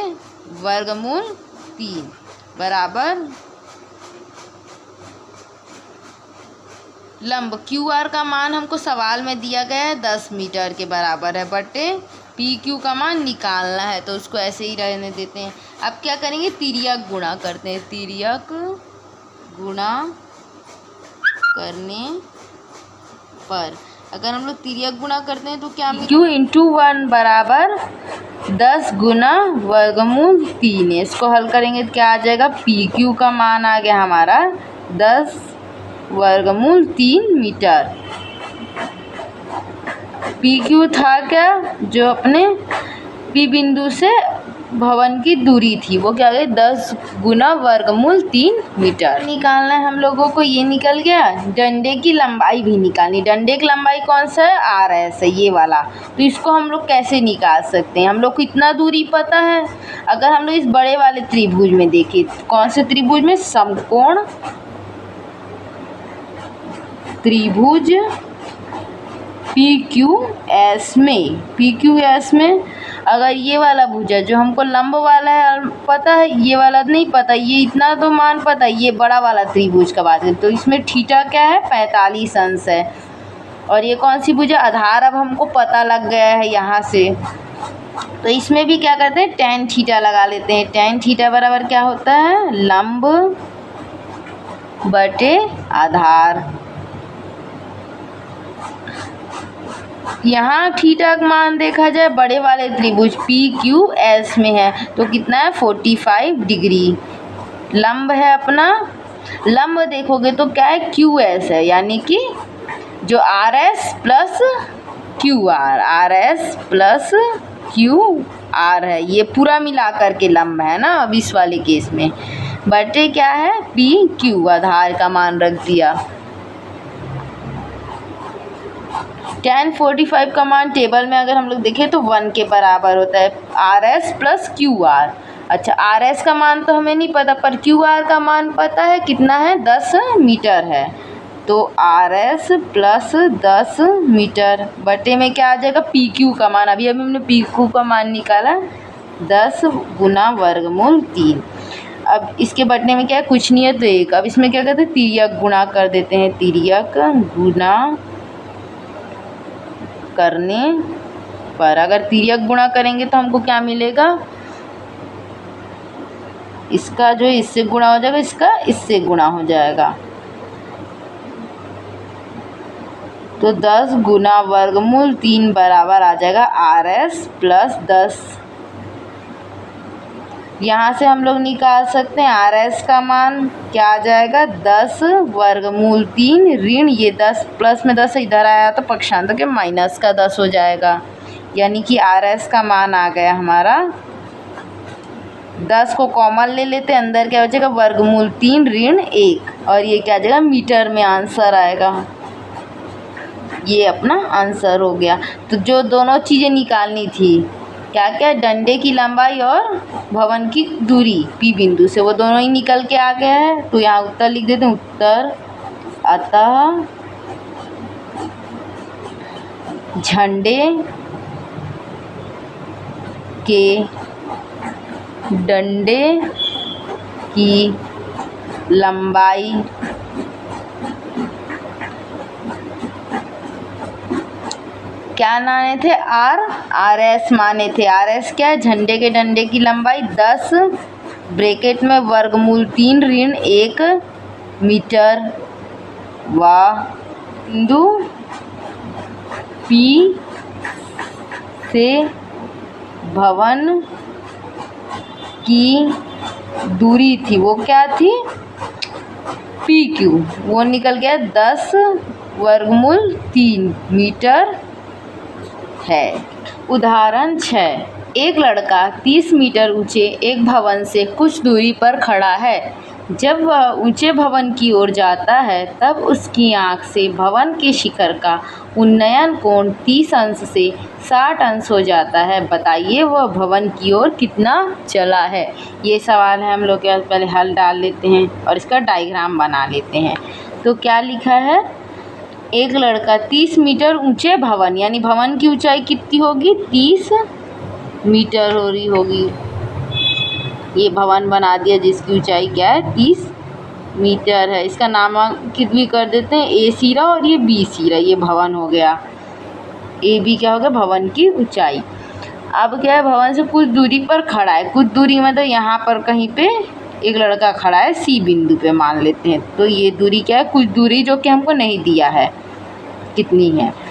वर्गमूल 3 बराबर लंब। क्यू आर का मान हमको सवाल में दिया गया है 10 मीटर के बराबर है, बटे पी क्यू का मान निकालना है, तो उसको ऐसे ही रहने देते हैं। अब क्या करेंगे, तिर्यक गुणा करते हैं, तिर्यक गुणा करने पर अगर हम लोग तिर्यक गुणा करते हैं तो क्या, क्यू इंटू 1 बराबर 10 गुना वर्गमूल 3 है। इसको हल करेंगे तो क्या आ जाएगा, पी क्यू का मान आ गया हमारा 10 वर्गमूल 3 मीटर। पी क्यू था क्या, जो अपने पी बिंदु से भवन की दूरी थी, वो क्या है 10 गुना वर्गमूल 3 मीटर। निकालना है हम लोगों को, ये निकल गया। डंडे की लंबाई भी निकालनी, डंडे की लंबाई कौन सा है, आर एस है ये वाला। तो इसको हम लोग कैसे निकाल सकते हैं, हम लोग को इतना दूरी पता है। अगर हम लोग इस बड़े वाले त्रिभुज में देखें, कौन से त्रिभुज में, समकोण त्रिभुज पी क्यू एस में, पी क्यू एस में अगर ये वाला भुजा जो हमको लंब वाला है पता है, ये वाला नहीं पता, ये इतना तो मान पता है, ये बड़ा वाला त्रिभुज का बात है, तो इसमें थीटा क्या है 45 अंश है। और ये कौन सी भुजा, आधार अब हमको पता लग गया है यहाँ से, तो इसमें भी क्या करते हैं tan थीटा लगा लेते हैं। tan थीटा बराबर क्या होता है, लंब बटे आधार। यहाँ थीटा का मान देखा जाए बड़े वाले त्रिभुज पी क्यू एस में है, तो कितना है 45 डिग्री। लंब है अपना, लंब देखोगे तो क्या है क्यू एस है, यानी कि जो R S plus Q R, R S plus Q R है, ये पूरा मिला करके लंब है ना। अब इस वाले केस में बटे क्या है पी क्यू, आधार का मान रख दिया। tan 45 का मान टेबल में अगर हम लोग देखें तो 1 के बराबर होता है, R S plus Q R. अच्छा, आर एस का मान तो हमें नहीं पता, पर क्यू आर का मान पता है, कितना है 10 मीटर है। तो आर एस प्लस 10 मीटर बटे में क्या आ जाएगा, पी क्यू का मान, अभी हमने पी क्यू का मान निकाला 10 गुना वर्गमूल 3। अब इसके बटने में क्या है, कुछ नहीं है तो 1। अब इसमें क्या करते हैं, तिर्यक गुणा कर देते हैं, तिर्यक गुणा करने पर अगर तिर्यक गुणा करेंगे तो हमको क्या मिलेगा, इसका जो इससे गुणा हो जाएगा, इसका इससे गुणा हो जाएगा, तो 10 गुना वर्गमूल 3 बराबर आ जाएगा आर एस प्लस 10। यहाँ से हम लोग निकाल सकते हैं आर एस का मान क्या आ जाएगा, 10 वर्गमूल 3 ऋण ये 10 प्लस में 10 इधर आया तो पक्षांतर के माइनस का 10 हो जाएगा, यानी कि आर एस का मान आ गया हमारा, 10 को कॉमन ले लेते हैं, अंदर क्या हो जाएगा वर्गमूल 3 ऋण 1, और ये क्या आ जाएगा मीटर में आंसर आएगा। ये अपना आंसर हो गया। तो जो दोनों चीज़ें निकालनी थी, क्या क्या, डंडे की लंबाई और भवन की दूरी पी बिंदु से, वो दोनों ही निकल के आ गया है। तो यहाँ उत्तर लिख देते हैं, उत्तर अतः झंडे के डंडे की लंबाई क्या माने थे, आर एस माने थे। आर एस क्या है, झंडे के डंडे की लंबाई 10 ब्रैकेट में वर्गमूल 3 ऋण 1 मीटर व बिंदु पी से भवन की दूरी थी, वो क्या थी, पी क्यू, वो निकल गया 10 वर्गमूल 3 मीटर है। उदाहरण 6, एक लड़का 30 मीटर ऊंचे एक भवन से कुछ दूरी पर खड़ा है। जब वह ऊंचे भवन की ओर जाता है तब उसकी आंख से भवन के शिखर का उन्नयन कोण 30 अंश से 60 अंश हो जाता है। बताइए वह भवन की ओर कितना चला है। ये सवाल है, हम लोग क्या पहले हल डाल लेते हैं और इसका डायग्राम बना लेते हैं। तो क्या लिखा है, एक लड़का 30 मीटर ऊंचे भवन, यानी भवन की ऊंचाई कितनी होगी, 30 मीटर हो रही होगी। ये भवन बना दिया जिसकी ऊंचाई क्या है, 30 मीटर है। इसका नामांकित भी कर देते हैं, ए सिरा और ये बी सिरा, ये भवन हो गया। ए बी क्या हो गया, भवन की ऊंचाई। अब क्या है, भवन से कुछ दूरी पर खड़ा है, कुछ दूरी मतलब यहाँ पर कहीं पे एक लड़का खड़ा है, सी बिंदु पे मान लेते हैं। तो ये दूरी क्या है, कुछ दूरी जो कि हमको नहीं दिया है कितनी है।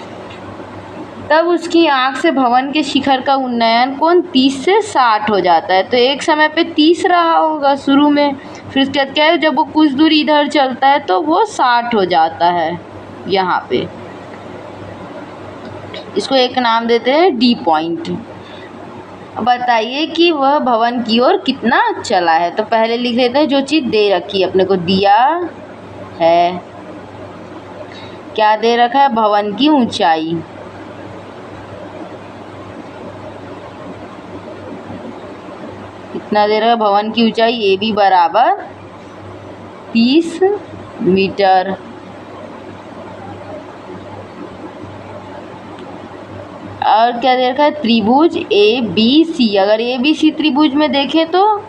तब उसकी आंख से भवन के शिखर का उन्नयन कोण 30 से 60 हो जाता है। तो एक समय पे 30 रहा होगा शुरू में, फिर उसके बाद क्या है, जब वो कुछ दूरी इधर चलता है तो वो 60 हो जाता है यहाँ पे। इसको एक नाम देते हैं डी पॉइंट। बताइए कि वह भवन की ओर कितना चला है। तो पहले लिख लेते हैं जो चीज़ दे रखी है, अपने को दिया है, क्या दे रखा है, भवन की ऊंचाई। कितना दे रहा है, भवन की ऊंचाई ए बी बराबर 30 मीटर। और क्या दे रखा है, त्रिभुज ए बी सी। अगर ए बी सी त्रिभुज में देखें तो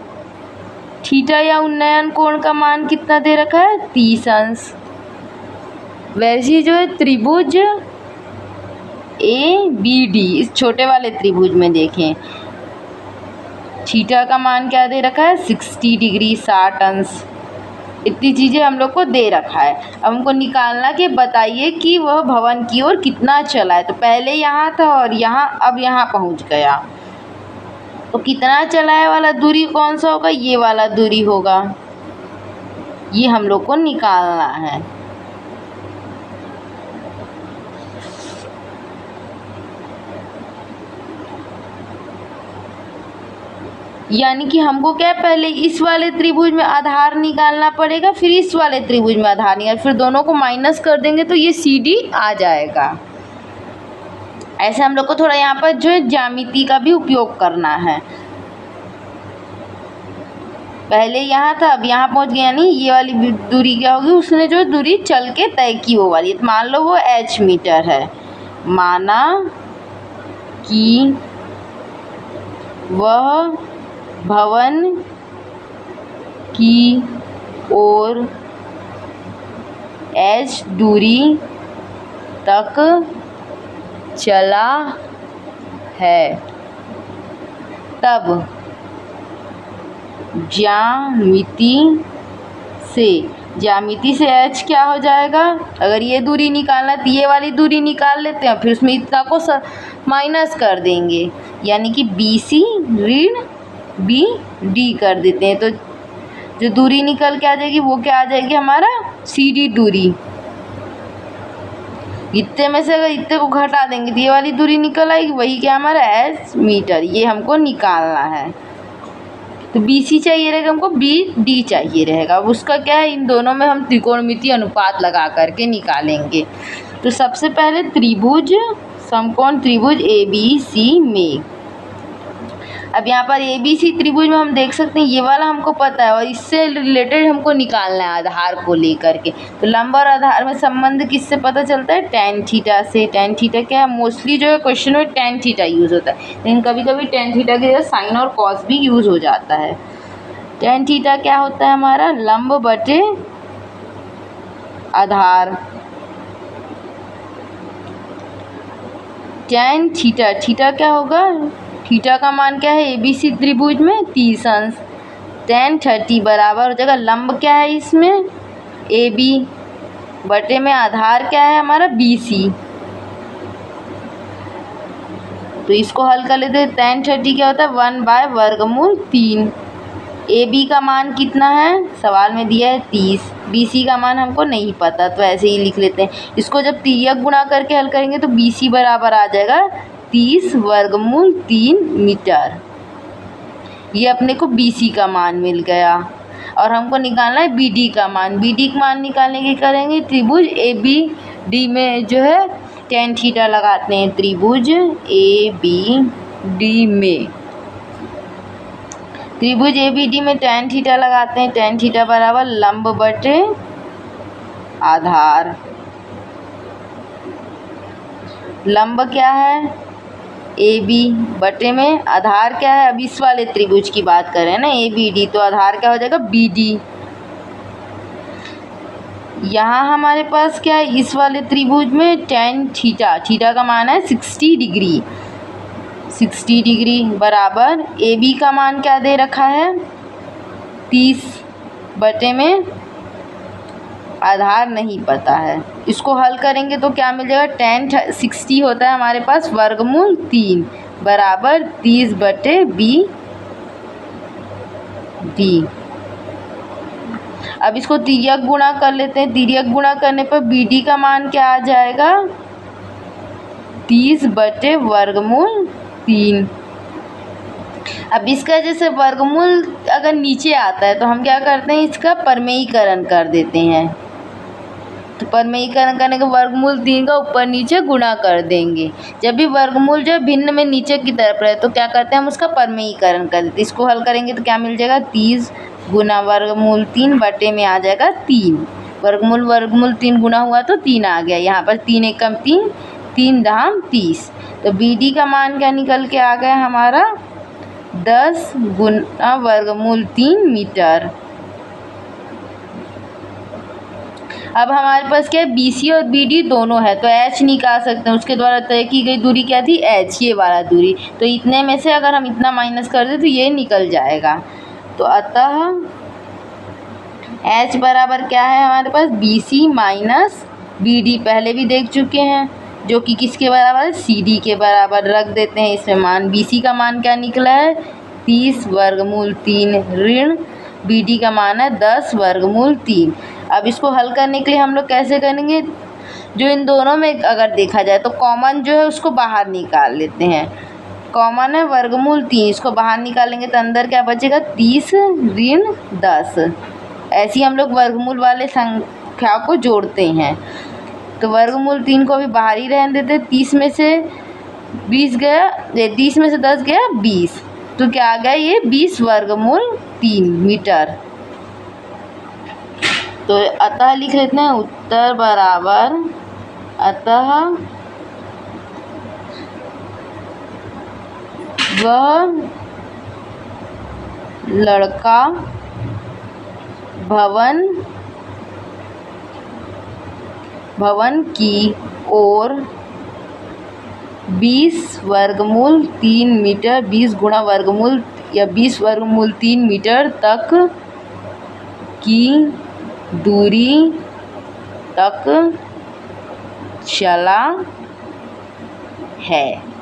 थीटा या उन्नयन कोण का मान कितना दे रखा है, 30 अंश। वैसे जो है त्रिभुज ए बी डी, इस छोटे वाले त्रिभुज में देखें, थीटा का मान क्या दे रखा है, 60 डिग्री 60 अंश। इतनी चीज़ें हम लोग को दे रखा है। अब हमको निकालना कि बताइए कि वह भवन की ओर कितना चला है। तो पहले यहाँ था और यहाँ, अब यहाँ पहुँच गया, तो कितना चला है वाला दूरी कौन सा होगा, ये वाला दूरी होगा। ये हम लोग को निकालना है। यानी कि हमको क्या है, पहले इस वाले त्रिभुज में आधार निकालना पड़ेगा, फिर इस वाले त्रिभुज में आधार निकाल, फिर दोनों को माइनस कर देंगे तो ये सी डी आ जाएगा। ऐसे हम लोग को थोड़ा यहाँ पर जो है ज्यामिति का भी उपयोग करना है। पहले यहाँ था, अब यहाँ पहुँच गया, यानी ये वाली दूरी क्या होगी, उसने जो दूरी चल के तय की वो वाली। मान लो वो h मीटर है, माना कि वह भवन की ओर h दूरी तक चला है, तब ज्यामिति से h क्या हो जाएगा। अगर ये दूरी निकालना तो ये वाली दूरी निकाल लेते हैं, फिर उसमें इतना को माइनस कर देंगे, यानी कि बी सी ऋण बी डी कर देते हैं। तो जो दूरी निकल के आ जाएगी वो क्या आ जाएगी, हमारा सी डी दूरी। इतने में से अगर इतने को घटा देंगे तो ये वाली दूरी निकल आएगी, वही क्या हमारा h मीटर। ये हमको निकालना है। तो बी सी चाहिए रहेगा, हमको बी डी चाहिए रहेगा। अब उसका क्या है, इन दोनों में हम त्रिकोणमितीय अनुपात लगा करके निकालेंगे। तो सबसे पहले त्रिभुज, समकोण त्रिभुज ए बी सी में, अब यहाँ पर ए बी सी त्रिभुज में हम देख सकते हैं ये वाला हमको पता है, और इससे रिलेटेड हमको निकालना है आधार को लेकर के। तो लंब और आधार में संबंध किससे पता चलता है, टेन थीटा से। टेन थीटा क्या है, मोस्टली जो है क्वेश्चन में टेन थीटा यूज़ होता है, लेकिन कभी कभी टेन थीटा की जगह साइन और कॉस भी यूज़ हो जाता है। टेन थीटा क्या होता है, हमारा लंब बटे आधार। टेन थीटा, थीटा क्या होगा, थीटा का मान क्या है ए बी सी त्रिभुज में 30 अंश। टेन 30 बराबर हो जाएगा, लंब क्या है इसमें ए बी, बटे में आधार क्या है हमारा बी सी। तो इसको हल कर लेते हैं। tan 30 क्या होता है 1/वर्गमूल 3। ए बी का मान कितना है, सवाल में दिया है 30। बी सी का मान हमको नहीं पता, तो ऐसे ही लिख लेते हैं। इसको जब तिर्यक गुणा करके हल करेंगे तो बी सी बराबर आ जाएगा 30/3 मीटर। ये अपने को बी सी का मान मिल गया। और हमको निकालना है बी डी का मान। बी डी का मान निकालने की करेंगे त्रिभुज ए बी डी में जो है tan थीटा लगाते हैं। त्रिभुज ए बी डी में tan थीटा लगाते हैं। tan थीटा बराबर लंब बटे आधार। लंब क्या है ए बी बटे में आधार क्या है, अब इस वाले त्रिभुज की बात करें ना ए बी डी, तो आधार क्या हो जाएगा बी डी। यहाँ हमारे पास क्या है इस वाले त्रिभुज में tan थीटा का मान है 60 डिग्री बराबर ए बी का मान क्या दे रखा है 30 बटे में आधार नहीं पता है। इसको हल करेंगे तो क्या मिल जाएगा tan 60 होता है हमारे पास वर्गमूल 3 बराबर 30 बटे बी डी। अब इसको तिर्यक गुणा कर लेते हैं। तिर्यक गुणा करने पर बी डी का मान क्या आ जाएगा 30 बटे वर्गमूल 3। अब इसका जैसे वर्गमूल अगर नीचे आता है तो हम क्या करते हैं इसका परमेयीकरण कर देते हैं। तो परमेयीकरण करने के वर्गमूल 3 का ऊपर नीचे गुणा कर देंगे। जब भी वर्गमूल जो भिन्न में नीचे की तरफ रहे तो क्या करते हैं हम उसका परमेयीकरण कर देते हैं। इसको हल करेंगे तो क्या मिल जाएगा 30 गुना वर्गमूल 3 बटे में आ जाएगा 3। वर्गमूल 3 गुना हुआ तो 3 आ गया। यहाँ पर 3 एकम 3, 3 दाम 30। तो बी डी का मान क्या निकल के आ गया हमारा 10 गुना वर्गमूल 3 मीटर। अब हमारे पास क्या है बी सी और बी डी दोनों है तो एच निकाल सकते हैं। उसके द्वारा तय की गई दूरी क्या थी एच, ये वाला दूरी। तो इतने में से अगर हम इतना माइनस कर दें तो ये निकल जाएगा। तो अतः एच बराबर क्या है हमारे पास B C minus B D, पहले भी देख चुके हैं, जो कि किसके बराबर है सी डी के बराबर। रख देते हैं इसमें मान। बी सी का मान क्या निकला है 30 वर्गमूल 3 ऋण बी डी का मान है 10 वर्गमूल 3। अब इसको हल करने के लिए हम लोग कैसे करेंगे, जो इन दोनों में अगर देखा जाए तो कॉमन जो है उसको बाहर निकाल लेते हैं। कॉमन है वर्गमूल 3, इसको बाहर निकालेंगे तो अंदर क्या बचेगा 30 ऋण 10। ऐसे ही हम लोग वर्गमूल वाले संख्या को जोड़ते हैं। तो वर्गमूल 3 को भी बाहर ही रहने देते। 30 में से 20 गया, 30 में से 10 गया 20, तो क्या आ गया ये 20 वर्गमूल 3 मीटर। तो अतः लिख लेते हैं उत्तर बराबर अतः वह लड़का भवन की ओर 20 वर्गमूल 3 मीटर 20 गुणा वर्गमूल या 20 वर्गमूल 3 मीटर तक की दूरी तक चला है।